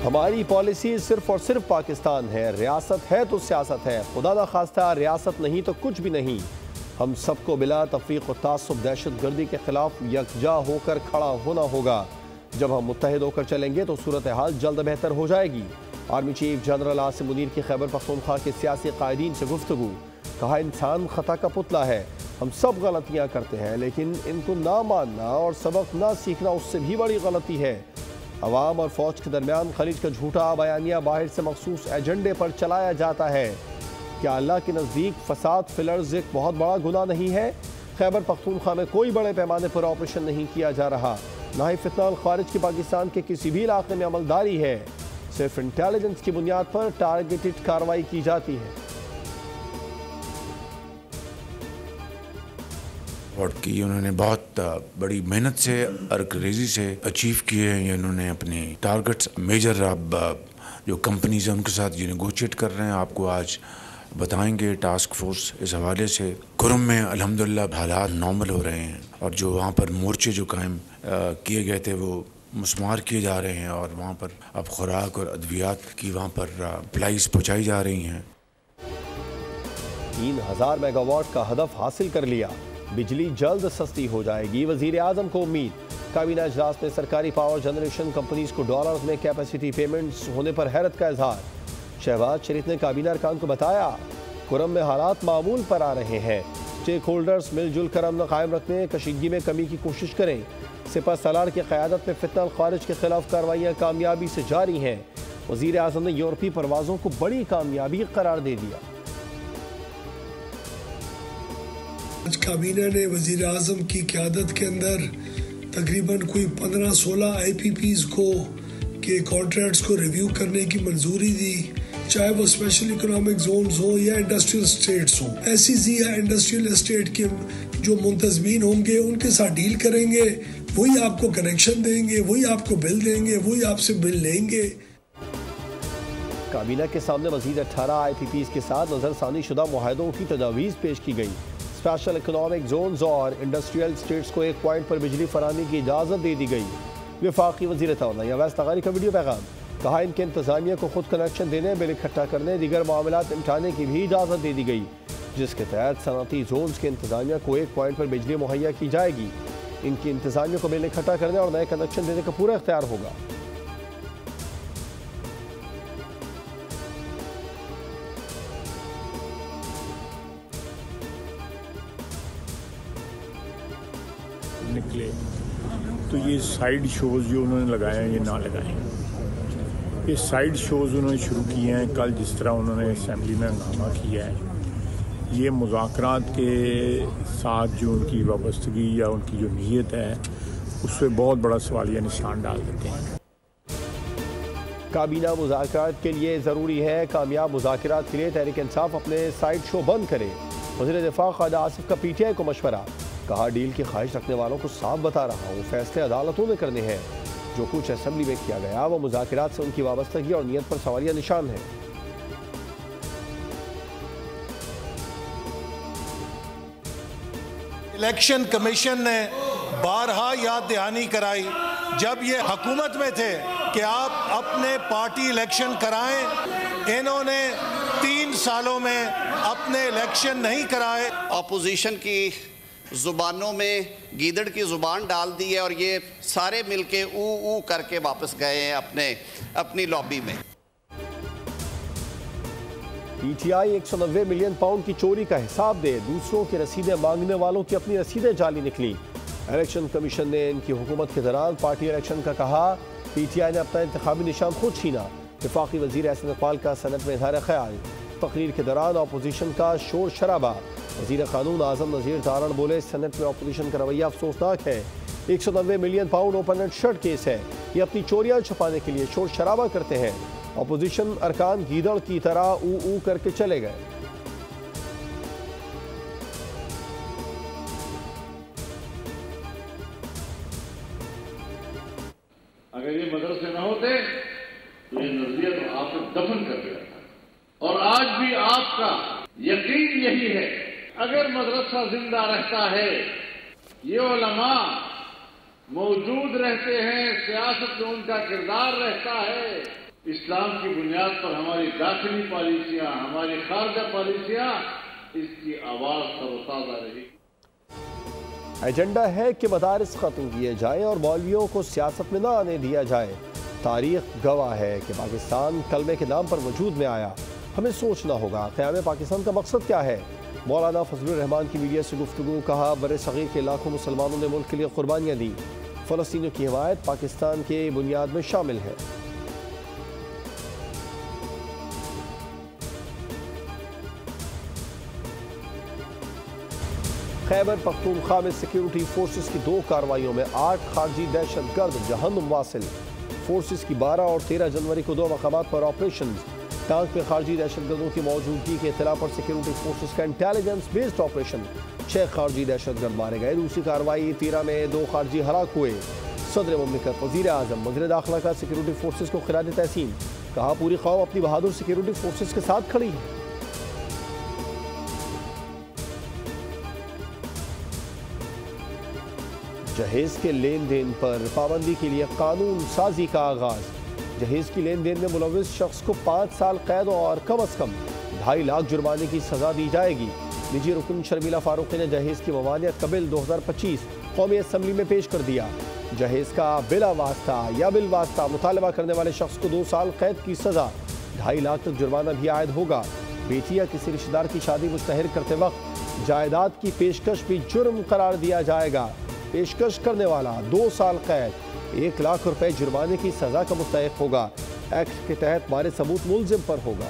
हमारी पॉलिसी सिर्फ और सिर्फ पाकिस्तान है, रियासत है तो सियासत है, खुदा ना खास्ता रियासत नहीं तो कुछ भी नहीं। हम सबको बिला तफरीक और तासुब दहशत गर्दी के खिलाफ यकजा होकर खड़ा होना होगा। जब हम मुत्तहिद होकर चलेंगे तो सूरत हाल जल्द बेहतर हो जाएगी। Army chief general Asim Munir की खैबर पख्तूनख्वा के सियासी कायदीन से गुफ्तगू। कहा, इंसान खता का पुतला है, हम सब गलतियाँ करते हैं, लेकिन इनको ना मानना और सबक ना सीखना उससे भी बड़ी गलती है। अवाम और फौज के दरमियान खलीज का झूठा बयानिया बाहर से मखसूस एजेंडे पर चलाया जाता है। क्या अल्लाह के नज़दीक फसाद फिलर्स एक बहुत बड़ा गुनाह नहीं है? खैबर पख्तूनख्वा में कोई बड़े पैमाने पर ऑपरेशन नहीं किया जा रहा, ना ही फितनाल खारिज की पाकिस्तान के किसी भी इलाके में अमलदारी है। सिर्फ इंटेलिजेंस की बुनियाद पर टारगेटेड कार्रवाई की जाती है। और की उन्होंने बहुत बड़ी मेहनत से अर्करेजी से अचीव किए हैं। इन्होंने अपने टारगेट्स मेजर अब जो कंपनीज हैं उनके साथ ये नेगोशिएट कर रहे हैं। आपको आज बताएंगे टास्क फोर्स इस हवाले से। खुरम में अल्हम्दुलिल्लाह हालात नॉर्मल हो रहे हैं और जो वहाँ पर मोर्चे जो कायम किए गए थे वो मुस्मार किए जा रहे हैं और वहाँ पर अब खुराक और अद्वियात की वहाँ पर अप्लाईज पहुँचाई जा रही हैं। 3000 मेगावाट का हदफ हासिल कर लिया, बिजली जल्द सस्ती हो जाएगी, वजीर आजम को उम्मीद। काबीना इजलास में सरकारी पावर जनरेशन कंपनीज को डॉलर्स में कैपेसिटी पेमेंट्स होने पर हैरत का इजहार। शहबाज शरीफ ने काबीना अरकान को बताया, खुरम में हालात मामूल पर आ रहे हैं, स्टेक होल्डर्स मिलजुल कर अमन कायम रखने, कशीदगी में कमी की कोशिश करें। सिपा सलार की क़यादत में फितनाल खारिज के खिलाफ कार्रवाइयाँ कामयाबी से जारी हैं। वजीर आजम ने यूरोपीय परवाज़ों को बड़ी कामयाबी करार दे दिया। आज काबीना ने वजीर आजम की क़यादत के अंदर तकरीबन कोई 15-16 IPPs को के कॉन्ट्रैक्ट्स को रिव्यू करने की मंजूरी दी, चाहे वो स्पेशल इकोनॉमिक जोन्स हो या इंडस्ट्रियल स्टेट्स हो। SEZ या इंडस्ट्रियल एस्टेट के जो मुंतजमीन होंगे उनके साथ डील करेंगे, वही आपको कनेक्शन देंगे, वही आपको बिल देंगे, वही आपसे बिल लेंगे। काबीना के सामने मजीद 18 IPPs के साथ नजरसानी शुदा मुआहदों की तजावीज़ पेश की गई। स्पेशल इकोनॉमिक जोन्स और इंडस्ट्रियल स्टेट्स को एक पॉइंट पर बिजली फराहमी की इजाज़त दे दी गई। वफाकी वज़ीर तौला अवैस तगारी का वीडियो पैगाम। कहा, इनके इंतजामिया को खुद कनेक्शन देने, बिल इकट्ठा करने, दीगर मामलात निपटाने की भी इजाज़त दे दी गई, जिसके तहत सनती जोन्स के इंतजामिया को एक पॉइंट पर बिजली मुहैया की जाएगी। इनकी इंतजामिया को बिल इकट्ठा करने और नए कनेक्शन देने का पूरा इख्तियार होगा। निकले तो ये साइड शोज़ जो उन्होंने लगाए हैं ये ना लगाएं। ये साइड शोज़ उन्होंने शुरू किए हैं। कल जिस तरह उन्होंने असेंबली में हंगामा किया है, ये मुज़ाकरात के साथ जो उनकी वाबस्तगी या उनकी जो नीयत है उस पर बहुत बड़ा सवालिया निशान डाल देते हैं। काबीना मुज़ाकरात के लिए ज़रूरी है, कामयाब मुज़ाकरात के लिए तहरीक इंसाफ अपने साइड शो बंद करे। वज़ीर दिफा ख्वाजा आसिफ का PTI को मशवरा। कहा, डील की ख्वाहिश रखने वालों को साफ बता रहा हूँ, फैसले अदालतों ने करने हैं। जो कुछ असेंबली में किया गया वो मुज़ाकरात से उनकी वाबस्तगी और नीयत पर सवालिया निशान है। इलेक्शन कमीशन ने बारहा याद दहानी कराई जब ये हुकूमत में थे कि आप अपने पार्टी इलेक्शन कराएं। इन्होंने 3 सालों में अपने इलेक्शन नहीं कराए। अपोजिशन की जुबानों में गीदड़ की जुबान डाल दी है और ये सारे मिलके ऊ करके वापस गए हैं अपनी लॉबी में। PTI 190 मिलियन पाउंड की चोरी का हिसाब दे, दूसरों की रसीदें मांगने वालों की अपनी रसीदें जाली निकली। इलेक्शन कमीशन ने इनकी हुकूमत के दौरान पार्टी इलेक्शन का कहा। PTI ने अपना इंतखाबी निशान खुद छीना। वफाकी वजीर एहसन इकबाल का सनत में इज़हार ख्याल। तकरीर के दौरान अपोजिशन का शोर शराबा। वजीर कानून आजम नज़ीर तारण बोले, सेनेट में अपोजिशन का रवैया अफसोसनाक है। 190 million pound open and shut case है। ये अपनी चोरियां छुपाने के लिए शोर शराबा करते हैं। अपोजिशन अरकान गीदड़ की तरह ऊ करके चले गए। अगर ये मदरसे न होते तो ये नजरिया तो आपने दफन कर दिया था। और आज भी आपका यकीन यही है, अगर मदरसा जिंदा रहता है, ये उलमा मौजूद रहते हैं, सियासत में उनका किरदार रहता है, इस्लाम की बुनियाद पर हमारी दाखिली पॉलिसियां, हमारी खारजा पॉलिसियां, इसकी आवाज तरोताजा रही। एजेंडा है कि मदारिस खत्म किए जाएं और मौलवियों को सियासत में न आने दिया जाए। तारीख गवाह है कि पाकिस्तान कलमे के नाम पर वजूद में आया। हमें सोचना होगा क़याम पाकिस्तान का मकसद क्या है। मौलाना फजलुर रहमान की मीडिया से गुफ्तगू। कहा, बर सग़ीर के लाखों मुसलमानों ने मुल्क के लिए कुर्बानियाँ दी। फ़लस्तीनियों की हिमायत पाकिस्तान के बुनियाद में शामिल है। खैबर पख्तूनख्वा में सिक्योरिटी फोर्सेस की 2 कार्रवाइयों में 8 खारजी दहशतगर्द जहन्नुम वासिल। फोर्सेस की 12 और 13 जनवरी को 2 मकामात पर ऑपरेशन। टांक में खारजी दहशतगर्दों की मौजूदगी के इत्तला पर सिक्योरिटी फोर्सेस का इंटेलिजेंस बेस्ड ऑपरेशन। 6 खारजी दहशतगर्द मारे गए। दूसरी कार्रवाई 13 में 2 खारजी हलाक हुए। सदर मुमलिकत वज़ीर आज़म वज़ीर दाखिला का सिक्योरिटी फोर्सेस को खिराज तहसीन। कहा, पूरी कौम अपनी बहादुर सिक्योरिटी फोर्सेस के साथ खड़ी है। जहेज के लेन देन पर पाबंदी के लिए कानून साजी का आगाज। जहेज की लेन देन में मुलविस शख्स को 5 साल कैद और कम अज कम 2.5 लाख जुर्माने की सजा दी जाएगी। निजी रुकन शर्मिला फारूकी ने जहेज की मवानियत का बिल 2025 कौमी असम्बली में पेश कर दिया। जहेज का बिला वास्ता या बिल वास्ता मुतालबा करने वाले शख्स को 2 साल कैद की सजा, 2.5 लाख तक जुर्माना भी आयद होगा। बेटी या किसी रिश्तेदार की शादी मुस्तहर करते वक्त जायदाद की पेशकश भी जुर्म करार दिया जाएगा। पेशकश करने वाला 2 साल कैद, 1 लाख रुपए जुर्माने की सजा का मुस्तहक होगा। एक्ट के तहत मारे सबूत मुलजिम पर होगा।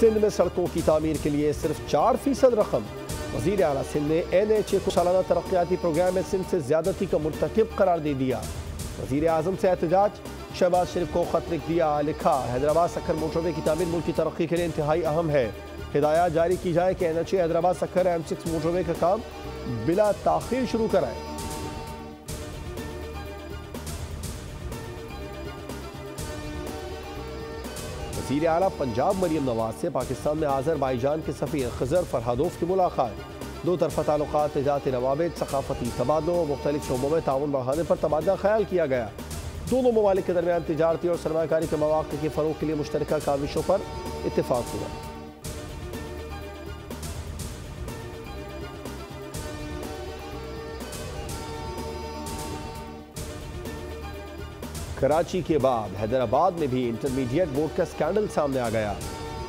सिंध में सड़कों की तामीर के लिए सिर्फ 4% रकम। वज़ीर आला सिंध ने NHA को सालाना तरक्याती प्रोग्राम में सिंध से ज्यादती का मुर्तकिब करार दे दिया। वज़ीर आज़म से एहतजाज। शहबाज शरीफ को खत लिख दिया। लिखा, हैदराबाद सक्खर मोटरवे की तामीर मुल्क की तरक्की के लिए इंतहाई अहम है। हिदायत जारी की जाए कि NHA Hyderabad Sukkur M6 motorway का काम बिला ताखीर शुरू कराए। वज़ीर आला पंजाब मरियम नवाज से पाकिस्तान में आज़रबाईजान के सफ़ीर खज़र फरहादोफ की मुलाकात। 2 तरफ़ा ताल्लुकात, तिजारती रवाबित, सकाफती तबादलों, मुख्तलिफ शोबों में ताउन बढ़ाने पर तबादला ख्याल किया गया। दोनों ममालिक के दरमियान तिजारती और सरमाकारी के मौक़े के फ़रोग़ के लिए मुश्तरका काविशों पर इत्तेफ़ाक़ हुआ। कराची के बाद हैदराबाद में भी इंटरमीडिएट बोर्ड का स्कैंडल सामने आ गया।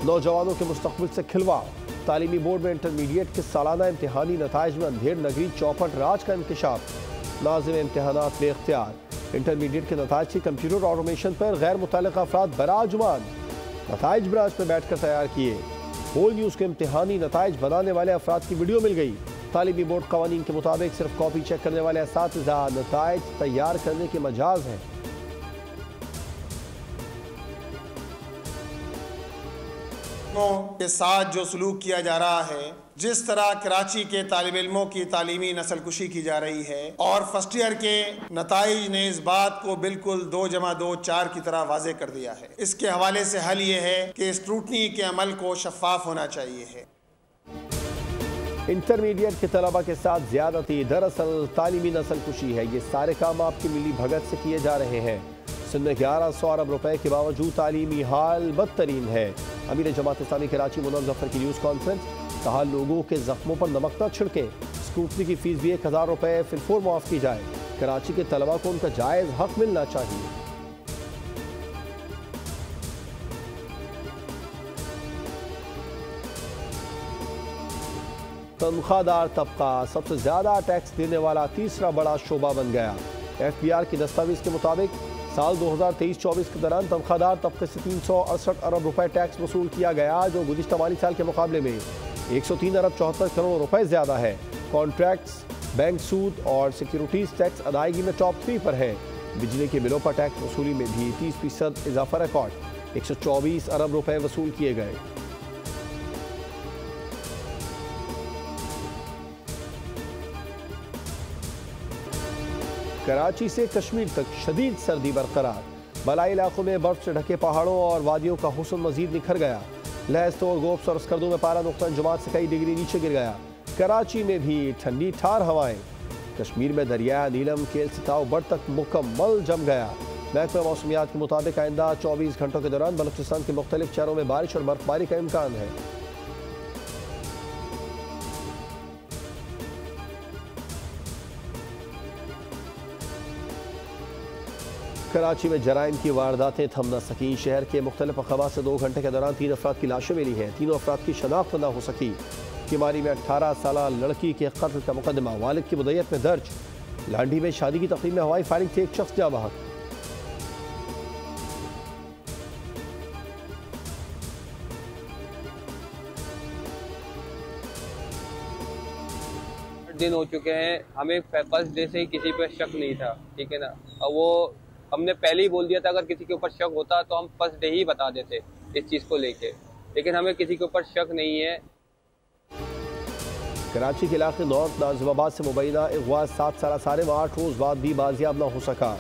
नौजवानों के मुस्तक़बिल से खिलवाड़। तालीमी बोर्ड में इंटरमीडिएट के सालाना इम्तिहानी नताइज में अंधेर नगरी चौपट राज का इंकशाफ। नाज़िम इम्तिहानात बेख्तियार। इंटरमीडिएट के नताइज की कंप्यूटर ऑटोमेशन पर गैर मुतल्लिक़ा अफराद बराजुमान। नताइज ब्रांच में बैठ कर तैयार किए। होल न्यूज़ के इम्तिहानी नताइज बनाने वाले अफराद की वीडियो मिल गई। तालीमी बोर्ड कवानीन के मुताबिक सिर्फ कॉपी चेक करने वाले असातिज़ा नताइज तैयार करने के मजाज हैं। के साथ जो सलूक किया जा रहा है, जिस तरह कराची के तालिब इल्मों की तालीमी नस्ल कुशी की जा रही है और फर्स्ट ईयर के नताइज ने इस बात को बिल्कुल 2 + 2 4 की तरह वाजे कर दिया है। इसके हवाले से हल ये है कि स्क्रूटनी के अमल को शफाफ होना चाहिए है। इंटरमीडिएट के तलबा के साथ ज्यादती दरअसल तालीमी नस्ल कुशी है। ये सारे काम आपकी मिली भगत से किए जा रहे हैं। सिंध में 1100 अरब रुपए के बावजूद तालीमी हाल बदतरीन है। अमीर जमात इस्लामी कराची मुनव्वर जफर की न्यूज़ कॉन्फ्रेंस। कहा, लोगों के जख्मों पर नमक न छिड़के। स्कूटनी की फीस भी 1000 रुपए फिलफोर माफ़ की जाए। कराची के तलबा को उनका जायज़ हक मिलना चाहिए। तनख्वाहदार तबका सबसे ज्यादा टैक्स देने वाला तीसरा बड़ा शोबा बन गया। FBR की दस्तावेज के मुताबिक साल 2023-24 के दौरान तनख्वाहदार तबके से 368 अरब रुपए टैक्स वसूल किया गया, जो गुज़िश्ता माली साल के मुकाबले में 103 अरब 74 करोड़ रुपए ज़्यादा है। कॉन्ट्रैक्ट्स, बैंक सूद और सिक्योरिटीज़ टैक्स अदायगी में टॉप 3 पर है। बिजली के बिलों पर टैक्स वसूली में भी 30% इजाफा रिकॉर्ड, 124 अरब रुपए वसूल किए गए। कराची से कश्मीर तक शदीद सर्दी बरकरार। बलाई इलाकों में बर्फ से ढके पहाड़ों और वादियों का हुस्न मजीद निखर गया। लहस्तोड़, गोप्स और स्कर्दों में पारा नुक्ता जुमात से कई डिग्री नीचे गिर गया। कराची में भी ठंडी ठार हवाएं। कश्मीर में दरिया नीलम केल सिताव बड़ तक मुकम्मल जम गया। महकमा मौसमियात के मुताबिक आइंदा 24 घंटों के दौरान बलूचिस्तान के मुख्तलिफ शहरों में बारिश और बर्फबारी का इम्कान है। कराची में जराइम की वारदातें थम न सकी। शहर के मुख्तलिफ अखबार से 2 घंटे के दौरान 3 अफराद की लाशें मिली हैं। तीनों अफराद की शनाख्त न हो सकी। किमारी में 18 साल लड़की के कत्ल का मुकदमा वालिद की मुद्दत में दर्ज। लांडी में शादी की तकरीब में हवाई फायरिंग से एक शख्स जा बहक। दिन हो चुके हैं, हमें फर्स्ट डे से ही किसी पे शक नहीं था, ठीक है ना। अब वो हमने पहले ही बोल दिया था अगर किसी के ऊपर शक होता तो हम फर्स्ट डे ही बता देते इस चीज़ को लेके, लेकिन हमें किसी के ऊपर शक नहीं है। कराची के इलाके नॉर्थ नाजिमाबाद से मुबैना अगवा 7 साल सारिम 8 रोज़ बाद भी बाजियाब न हो सका।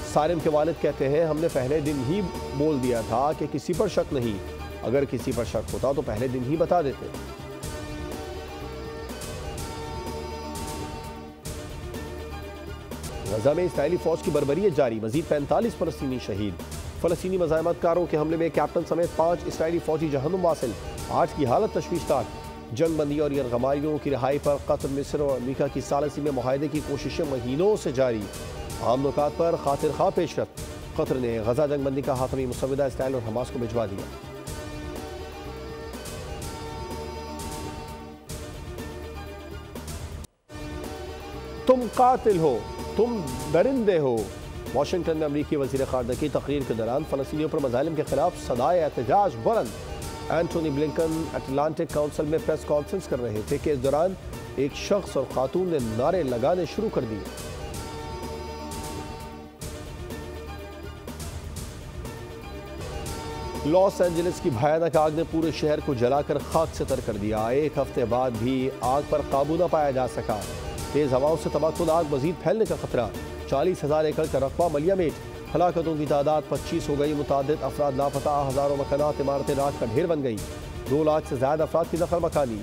सारिम के वालिद कहते हैं हमने पहले दिन ही बोल दिया था कि किसी पर शक नहीं, अगर किसी पर शक होता तो पहले दिन ही बता देते। गजा में इसराइली फौज की बर्बरियत जारी, मजीद 45 फलस्तीनी शहीद। फलस्तीनी मज़ाहमतकारों के हमले में कैप्टन समेत 5 इसराइली फौजी जहन्नुम वासिल, 8 की हालत तशवीशनाक। जंग बंदी और यरगमारियों की रिहाई पर कतर, मिस्र और अमरीका की सालसी में मुआहदे की कोशिशें महीनों से जारी। आम नुकात पर खातिर खा पेशरत। कतर ने गजा जंग बंदी का हातमी मुसविदा इसराइल और हमास को भिजवा दिया। तुम कातिल हो, तुम दरिंदे हो। वाशिंगटन में अमरीकी वज़ीर ख़ारजा की तकरीर के दौरान फ़लस्तीनियों पर मज़ालिम के खिलाफ सदाए एहतजाज बुलंद। एंटोनी ब्लिंकन अटलांटिक काउंसिल में प्रेस कॉन्फ्रेंस कर रहे थे कि इस दौरान एक शख्स और खातून ने नारे लगाने शुरू कर दिए। लॉस एंजलिस की भयानक आग ने पूरे शहर को जलाकर खाक से तर कर दिया। एक हफ्ते बाद भी आग पर काबू न पाया जा सका। तेज हवाओं से तबाहकुन आग मजीद फैलने का खतरा। 40,000 एकड़ का रकबा मलिया मेट। हलाकतों की तादाद 25 हो गई। मुतादिद अफराद लापता। हज़ारों मकानात इमारतें राख का ढेर बन गई। 2 लाख से ज्यादा अफराद की नकल मकानी।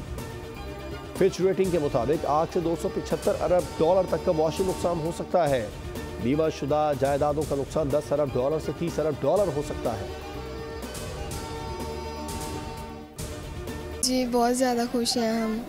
फिच रेटिंग के मुताबिक आग से $275 अरब तक का मुआशी नुकसान हो सकता है। बीमा शुदा जायदादों का नुकसान $10 अरब से $30 अरब हो सकता है। जी बहुत ज़्यादा खुश हैं हम,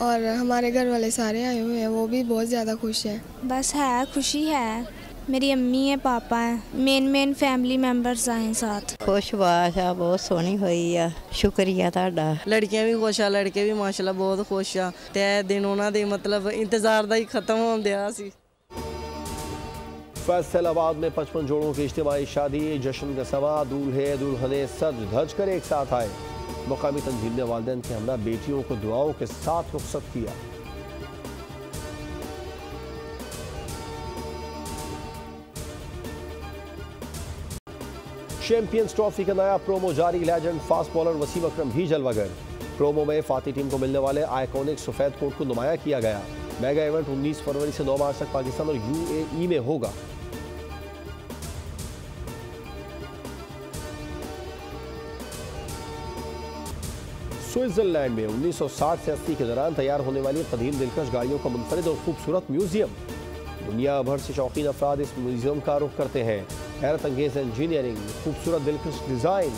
और हमारे घर वाले सारे आए हुए हैं, वो भी बहुत ज़्यादा खुश हैं। बस है, खुशी है। मेरी अम्मी है, पापा है, मेन फैमिली मेंबर्स आए साथ। खुशबाश आ, बहुत सोहनी हुई आ। शुक्रिया तुहाडा। लड़कियां भी खुश आ, लड़के भी माशाल्लाह बहुत खुश आ। ते दिन उन्हां दे मतलब इंतजार दा ही खत्म होण दिया सी। फैसलाबाद में 55 जोड़ों की इज्तिमाई शादी। जश्न का समा, दूल्हे दुल्हने सज धज कर एक साथ आए। मुकामी तंजीम ने वालिदैन के हमरा बेटियों को दुआओं के साथ रुखसत किया। चैंपियंस ट्रॉफी का नया प्रोमो जारी। लेजेंड फास्ट बॉलर वसीम अकरम भी जलवागर। प्रोमो में फाती टीम को मिलने वाले आइकॉनिक सफेद कोट को नुमाया किया गया। मेगा इवेंट 19 फरवरी से 9 मार्च तक पाकिस्तान और UAE में होगा। स्विट्जरलैंड में 1960 से 80 के दौरान तैयार होने वाली कदीम दिलकश गाड़ियों का मुनफरिद और खूबसूरत म्यूजियम। दुनिया भर से शौकीन अफराद इस म्यूजियम का रुख करते हैं। हैरत अंगेज इंजीनियरिंग, खूबसूरत दिलकश डिज़ाइन,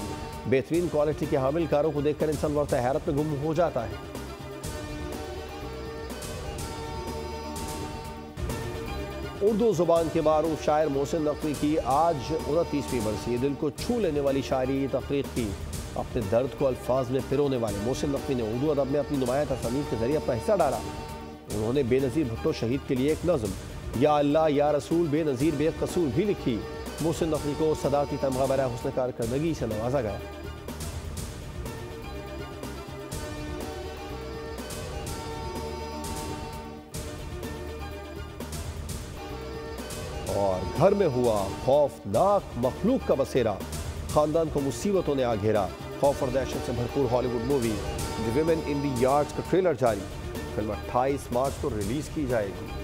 बेहतरीन क्वालिटी के हामिल कारों को देखकर इंसान वक्त हैरत में गुम हो जाता है। उर्दू जुबान के मारूफ शायर मोहसिन नकवी की आज 29वीं बरसी। दिल को छू लेने वाली शायरी तकरीर की। अपने दर्द को अल्फाज में पिरोने वाले मोहसिन नकवी ने उर्दू अदब में अपनी नुमाया तसनीफ के जरिए अपना हिस्सा डाला। उन्होंने बेनज़ीर भुट्टो शहीद के लिए एक नज़म या अल्लाह या रसूल बेनज़ीर बेकसूर भी लिखी। मोहसिन नकवी को सदारती तमगा बराए हुस्न कारकर्दगी से नवाजा गया। और घर में हुआ खौफनाक मखलूक का बसेरा। खानदान को मुसीबतों ने आ घेरा। खौफ और दहशत से भरपूर Hollywood movie the women in the yards का ट्रेलर जारी। फिल्म 28 मार्च को रिलीज की जाएगी।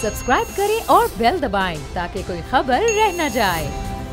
सब्सक्राइब करें और बेल दबाएं ताकि कोई खबर रह न जाए।